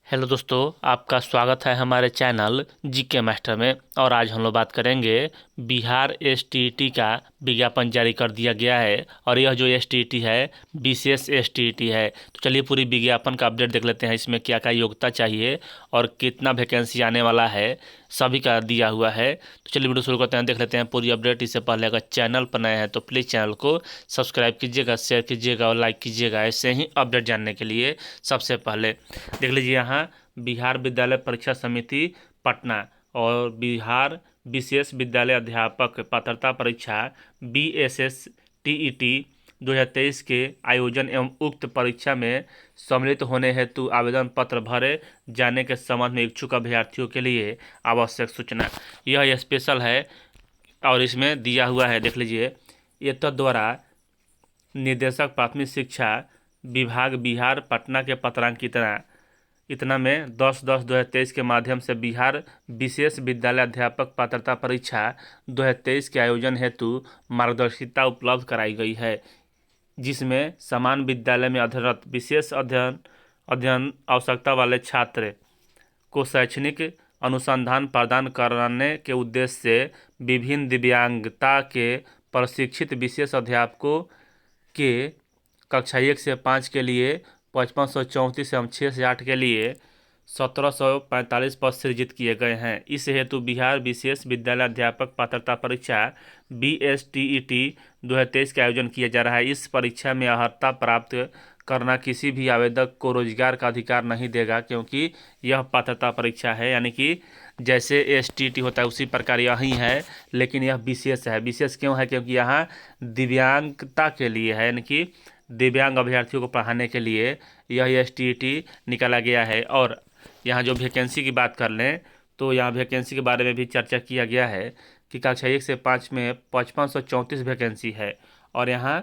Hello दोस्तों, आपका स्वागत है हमारे चैनल जीके मास्टर में। और आज हम लोग बात करेंगे बिहार एसटीईटी का विज्ञापन जारी कर दिया गया है। और यह जो एसटीईटी है बीसीएस एसटीईटी है। तो चलिए पूरी विज्ञापन का अपडेट देख लेते हैं। इसमें क्या क्या योग्यता चाहिए और कितना वैकेंसी आने वाला है, सभी का दिया हुआ है। तो चलिए वीडियो शुरू करते हैं, देख लेते हैं पूरी अपडेट। इससे पहले अगर चैनल पर नए हैं तो प्लीज़ चैनल को सब्सक्राइब कीजिएगा, शेयर कीजिएगा और लाइक कीजिएगा, ऐसे ही अपडेट जानने के लिए। सबसे पहले देख लीजिए यहाँ बिहार विद्यालय परीक्षा समिति पटना और बिहार विशेष विद्यालय अध्यापक पात्रता परीक्षा बीएसएस टीईटी 2023 के आयोजन एवं उक्त परीक्षा में सम्मिलित होने हेतु आवेदन पत्र भरे जाने के संबंध में इच्छुक अभ्यर्थियों के लिए आवश्यक सूचना। यह स्पेशल है और इसमें दिया हुआ है, देख लीजिए। एतद द्वारा निदेशक प्राथमिक शिक्षा विभाग बिहार पटना के पत्रांक इतना में 10/10/2023 के माध्यम से बिहार विशेष विद्यालय अध्यापक पात्रता परीक्षा 2023 के आयोजन हेतु मार्गदर्शिता उपलब्ध कराई गई है, जिसमें समान विद्यालय में अध्ययनरत विशेष अध्ययन आवश्यकता वाले छात्र को शैक्षणिक अनुसंधान प्रदान कराने के उद्देश्य से विभिन्न दिव्यांगता के प्रशिक्षित विशेष अध्यापकों के कक्षा 1 से 5 के लिए 5534 एवं 6 से 8 के लिए 1745 पद सृजित किए गए हैं। इस हेतु बिहार विशेष विद्यालय अध्यापक पात्रता परीक्षा बीएसटीईटी 2023 का आयोजन किया जा रहा है। इस परीक्षा में अर्हता प्राप्त करना किसी भी आवेदक को रोजगार का अधिकार नहीं देगा, क्योंकि यह पात्रता परीक्षा है। यानी कि जैसे एसटीईटी होता है उसी प्रकार यही है, लेकिन यह विशेष है। विशेष क्यों है? क्योंकि यहाँ दिव्यांगता के लिए है, यानी कि दिव्यांग अभ्यर्थियों को पढ़ाने के लिए यह एसटीईटी निकाला गया है। और यहाँ जो वैकेंसी की बात कर लें तो यहाँ वैकेंसी के बारे में भी चर्चा किया गया है कि कक्षा 1 से 5 में 5534 वैकेंसी है और यहाँ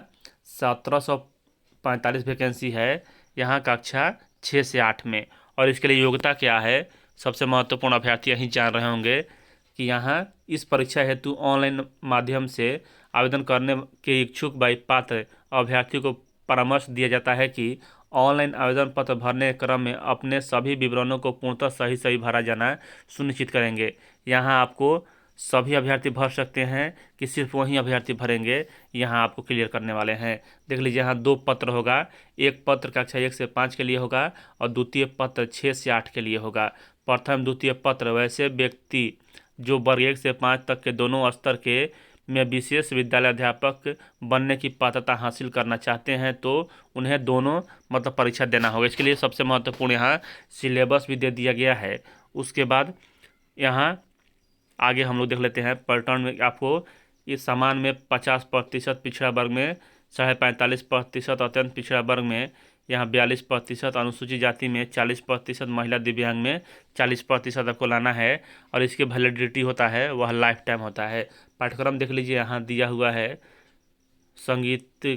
1745 वैकेंसी है यहाँ कक्षा 6 से 8 में। और इसके लिए योग्यता क्या है, सबसे महत्वपूर्ण अभ्यर्थी यही जान रहे होंगे कि यहाँ इस परीक्षा हेतु ऑनलाइन माध्यम से आवेदन करने के इच्छुक पात्र अभ्यर्थियों को परामर्श दिया जाता है कि ऑनलाइन आवेदन पत्र भरने के क्रम में अपने सभी विवरणों को पूर्णतः सही भरा जाना सुनिश्चित करेंगे। यहाँ आपको सभी अभ्यर्थी भर सकते हैं कि सिर्फ वही अभ्यर्थी भरेंगे, यहाँ आपको क्लियर करने वाले हैं। देख लीजिए यहाँ 2 पत्र होगा, एक पत्र कक्षा 1 से 5 के लिए होगा और द्वितीय पत्र 6 से 8 के लिए होगा। प्रथम द्वितीय पत्र वैसे व्यक्ति जो वर्ग 1 से 5 तक के दोनों स्तर के में विशेष विद्यालय अध्यापक बनने की पात्रता हासिल करना चाहते हैं तो उन्हें दोनों मतलब परीक्षा देना होगा। इसके लिए सबसे महत्वपूर्ण यहाँ सिलेबस भी दे दिया गया है। उसके बाद यहाँ आगे हम लोग देख लेते हैं पैटर्न में। आपको इस समान में 50% पिछड़ा वर्ग में, 45.5% अत्यंत पिछड़ा वर्ग में, यहाँ 42%, अनुसूचित जाति में 40%, महिला दिव्यांग में 40% आपको लाना है। और इसकी वैलिडिटी होता है वह लाइफ टाइम होता है। पाठ्यक्रम देख लीजिए यहाँ दिया हुआ है संगीत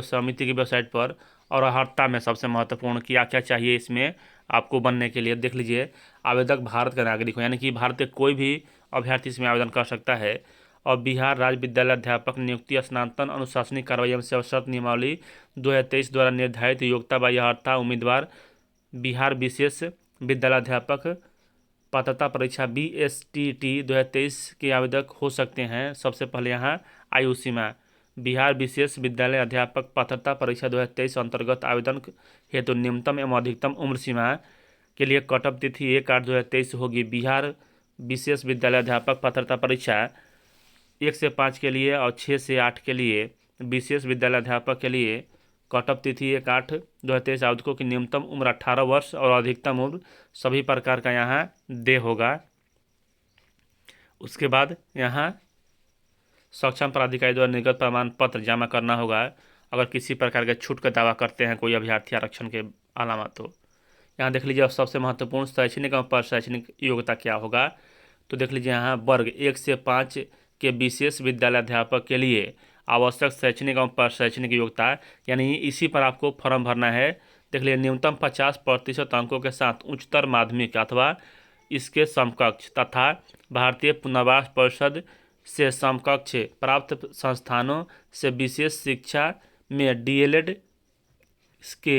समिति की वेबसाइट पर। और अर्हता में सबसे महत्वपूर्ण क्या क्या चाहिए इसमें आपको बनने के लिए, देख लीजिए। आवेदक भारत का नागरिक हो, यानी कि भारत के कोई भी अभ्यर्थी इसमें आवेदन कर सकता है। और बिहार राज्य विद्यालय अध्यापक नियुक्ति स्नातन अनुशासनिक कार्रवाई एवं शर्त नियमावली 2023 द्वारा निर्धारित योग्यता व अर्हता उम्मीदवार बिहार विशेष विद्यालय अध्यापक पात्रता परीक्षा बीएसटीटी 2023 के आवेदक हो सकते हैं। सबसे पहले यहाँ आयु सीमा, बिहार विशेष विद्यालय अध्यापक पात्रता परीक्षा 2023 अंतर्गत आवेदन हेतु न्यूनतम एवं अधिकतम उम्र सीमा के लिए कटअप तिथि 1/8/2023 होगी। बिहार विशेष विद्यालय अध्यापक पात्रता परीक्षा 1 से 5 के लिए और 6 से 8 के लिए विशेष विद्यालय अध्यापक के लिए कटअप तिथि 1/8/2023। आवेदकों की न्यूनतम उम्र 18 वर्ष और अधिकतम उम्र सभी प्रकार का यहाँ दे होगा। उसके बाद यहाँ सक्षम प्राधिकारी द्वारा निर्गत प्रमाण पत्र जमा करना होगा अगर किसी प्रकार के छूट का दावा करते हैं कोई अभ्यर्थी आरक्षण के अलावा। तो यहाँ देख लीजिए सबसे महत्वपूर्ण शैक्षणिक और शैक्षणिक योग्यता क्या होगा। तो देख लीजिए यहाँ वर्ग 1 से 5 के विशेष विद्यालय अध्यापक के लिए आवश्यक शैक्षणिक और शैक्षणिक योग्यता, यानी इसी पर आपको फॉर्म भरना है। देख लीजिए न्यूनतम 50% अंकों के साथ उच्चतर माध्यमिक अथवा इसके समकक्ष तथा भारतीय पुनर्वास परिषद से समकक्ष प्राप्त संस्थानों से विशेष शिक्षा में डीएलएड के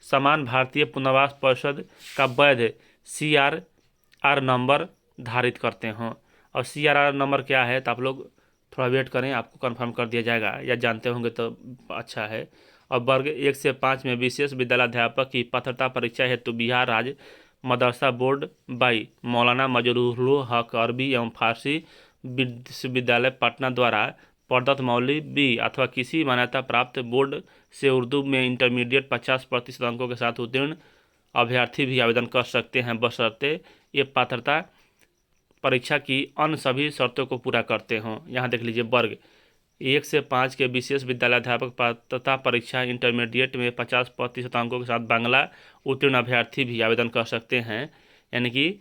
समान भारतीय पुनर्वास परिषद का वैध CRR नंबर धारित करते हों। और CRR नंबर क्या है तो आप लोग थोड़ा वेट करें, आपको कंफर्म कर दिया जाएगा, या जानते होंगे तो अच्छा है। और वर्ग 1 से 5 में विशेष विद्यालयाध्यापक की पात्रता परीक्षा हेतु बिहार राज्य मदरसा बोर्ड बाई मौलाना मजरूल हक अरबी एवं फारसी विश्वविद्यालय पटना द्वारा प्रदत्त मौलवी अथवा किसी मान्यता प्राप्त बोर्ड से उर्दू में इंटरमीडिएट 50% अंकों के साथ उत्तीर्ण अभ्यर्थी भी आवेदन कर सकते हैं, बशर्ते ये पात्रता परीक्षा की अन्य सभी शर्तों को पूरा करते हों। यहाँ देख लीजिए, वर्ग 1 से 5 के विशेष विद्यालयाध्यापक पात्रता परीक्षा इंटरमीडिएट में 50% अंकों के साथ बांग्ला उत्तीर्ण अभ्यर्थी भी आवेदन कर सकते हैं। यानी कि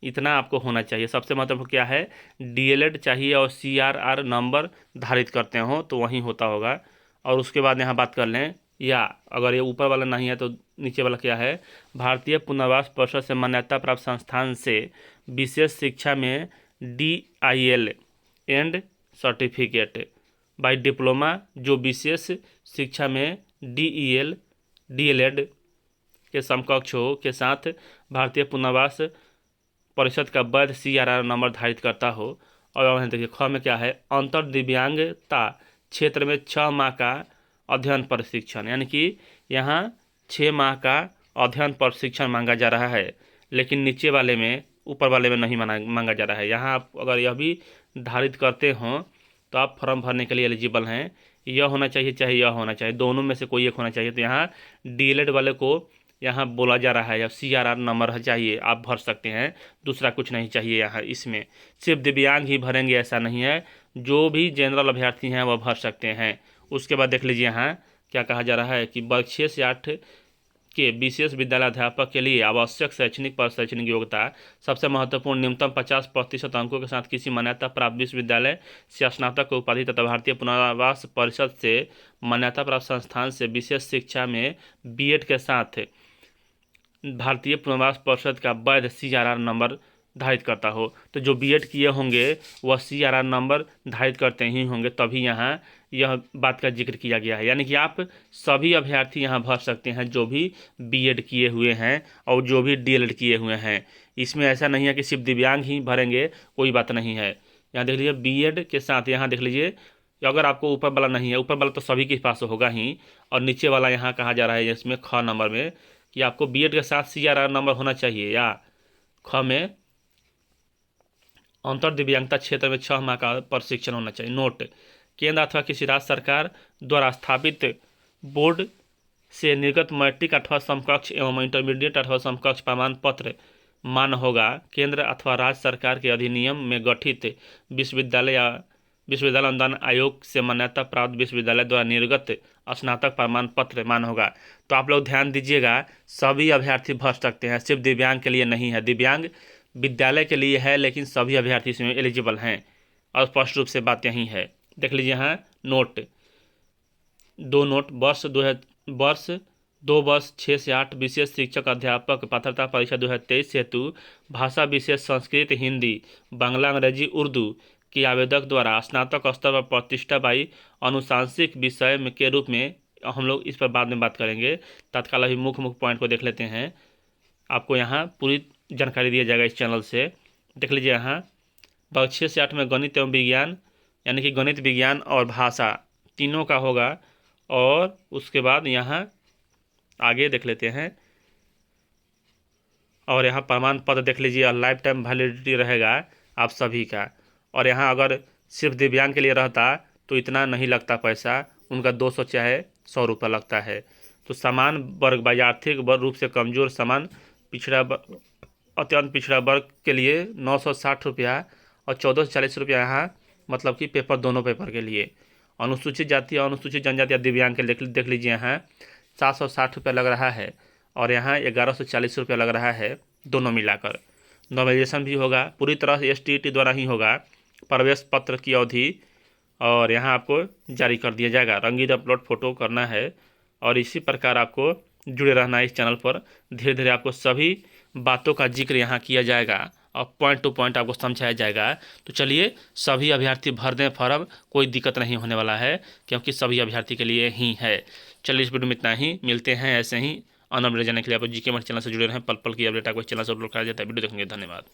इतना आपको होना चाहिए। सबसे महत्वपूर्ण क्या है, DLED चाहिए और CRR नंबर धारित करते हो तो वहीं होता होगा। और उसके बाद यहाँ बात कर लें, या अगर ये ऊपर वाला नहीं है तो नीचे वाला क्या है, भारतीय पुनर्वास परिषद से मान्यता प्राप्त संस्थान से विशेष शिक्षा में DIL and certificate by diploma जो विशेष शिक्षा में DLED के समकक्ष हो के साथ भारतीय पुनर्वास परिषद का वैध CRR नंबर धारित करता हो। और देखिए ख में क्या है, अंतर दिव्यांगता क्षेत्र में 6 माह का अध्ययन प्रशिक्षण, यानी कि यहाँ 6 माह का अध्ययन प्रशिक्षण मांगा जा रहा है, लेकिन नीचे वाले में ऊपर वाले में नहीं मांगा जा रहा है। यहाँ आप अगर यह भी धारित करते हों तो आप फॉर्म भरने के लिए एलिजिबल हैं। यह होना चाहिए चाहे यह होना चाहिए, दोनों में से कोई एक होना चाहिए। तो यहाँ DLED वाले को यहाँ बोला जा रहा है, या CRR नंबर चाहिए, आप भर सकते हैं, दूसरा कुछ नहीं चाहिए। यहाँ इसमें सिर्फ दिव्यांग ही भरेंगे ऐसा नहीं है, जो भी जनरल अभ्यर्थी हैं वह भर सकते हैं। उसके बाद देख लीजिए यहाँ क्या कहा जा रहा है कि वर्ग 6 से 8 के विशेष विद्यालयाध्यापक के लिए आवश्यक शैक्षणिक पर शैक्षणिक योग्यता सबसे महत्वपूर्ण न्यूनतम 50% अंकों के साथ किसी मान्यता प्राप्त विश्वविद्यालय से स्नातक उपाधि तथा भारतीय पुनर्वास परिषद से मान्यता प्राप्त संस्थान से विशेष शिक्षा में BEd के साथ भारतीय पुनर्वास परिषद का वैध CRR नंबर धारित करता हो। तो जो BEd किए होंगे वह CRR नंबर धारित करते ही होंगे, तभी यहाँ यह बात का जिक्र किया गया है। यानी कि आप सभी अभ्यर्थी यहाँ भर सकते हैं जो भी BEd किए हुए हैं और जो भी DLED किए हुए हैं। इसमें ऐसा नहीं है कि सिर्फ दिव्यांग ही भरेंगे, कोई बात नहीं है। यहाँ देख लीजिए BEd के साथ, यहाँ देख लीजिए अगर आपको ऊपर वाला नहीं है, ऊपर वाला तो सभी के पास होगा ही, और नीचे वाला यहाँ कहा जा रहा है इसमें ख नंबर में कि आपको BEd के साथ CRR नंबर होना चाहिए, या ख में अंतर दिव्यांगता क्षेत्र में 6 माह का प्रशिक्षण होना चाहिए। नोट, केंद्र अथवा किसी राज्य सरकार द्वारा स्थापित बोर्ड से निर्गत मैट्रिक अथवा समकक्ष एवं इंटरमीडिएट अथवा समकक्ष प्रमाण पत्र मान्य होगा। केंद्र अथवा राज्य सरकार के अधिनियम में गठित विश्वविद्यालय या विश्वविद्यालय अनुदान आयोग से मान्यता प्राप्त विश्वविद्यालय द्वारा निर्गत स्नातक प्रमाण पत्र मान्य होगा। तो आप लोग ध्यान दीजिएगा, सभी अभ्यर्थी भर सकते हैं, सिर्फ दिव्यांग के लिए नहीं है। दिव्यांग विद्यालय के लिए है, लेकिन सभी अभ्यर्थी इसमें एलिजिबल हैं, और स्पष्ट रूप से बात यही है। देख लीजिए यहाँ नोट, 2 नोट, वर्ष 6 से 8 विशेष शिक्षक अध्यापक पात्रता परीक्षा 2023 हेतु भाषा विशेष संस्कृत, हिंदी, बांग्ला, अंग्रेजी, उर्दू के आवेदक द्वारा स्नातक स्तर पर प्रतिष्ठा बाई अनुशांसिक विषय में के रूप में, हम लोग इस पर बाद में बात करेंगे। तत्काल अभी मुख्य पॉइंट को देख लेते हैं। आपको यहाँ पूरी जानकारी दिया जाएगा इस चैनल से। देख लीजिए यहाँ वर्ग 6 से 8 में गणित एवं विज्ञान, यानी कि गणित, विज्ञान और भाषा तीनों का होगा। और उसके बाद यहाँ आगे देख लेते हैं, और यहाँ प्रमाण पत्र देख लीजिए, लाइफ टाइम वैलिडिटी रहेगा आप सभी का। और यहाँ अगर सिर्फ दिव्यांग के लिए रहता तो इतना नहीं लगता पैसा, उनका 200 चाहे 100 रुपये लगता है। तो समान वर्ग बाई आर्थिक रूप से कमजोर, समान पिछड़ा, अत्यंत पिछड़ा वर्ग के लिए 960 रुपया और 1440 रुपया यहाँ, मतलब कि पेपर, दोनों पेपर के लिए। अनुसूचित जाति और अनुसूचित जनजाति या दिव्यांग के देख लीजिए यहाँ 760 रुपया लग रहा है, और यहाँ 1140 रुपया लग रहा है, दोनों मिलाकर। नॉमिनेशन भी होगा, पूरी तरह से STET द्वारा ही होगा। प्रवेश पत्र की अवधि और यहाँ आपको जारी कर दिया जाएगा। रंगीन अपलोड फ़ोटो करना है, और इसी प्रकार आपको जुड़े रहना है इस चैनल पर। धीरे धीरे आपको सभी बातों का जिक्र यहाँ किया जाएगा और पॉइंट टू पॉइंट आपको समझाया जाएगा। तो चलिए, सभी अभ्यर्थी भर दें फॉर्म, कोई दिक्कत नहीं होने वाला है, क्योंकि सभी अभ्यर्थी के लिए ही है। चलिए, इस वीडियो में इतना ही, मिलते हैं ऐसे ही और अपडेट जानने के लिए आप जीके मैथ चैनल से जुड़े रहें। पल पल की अपडेट आपको चैनल से अपलोड कराया जाता है। वीडियो देखने के लिए धन्यवाद।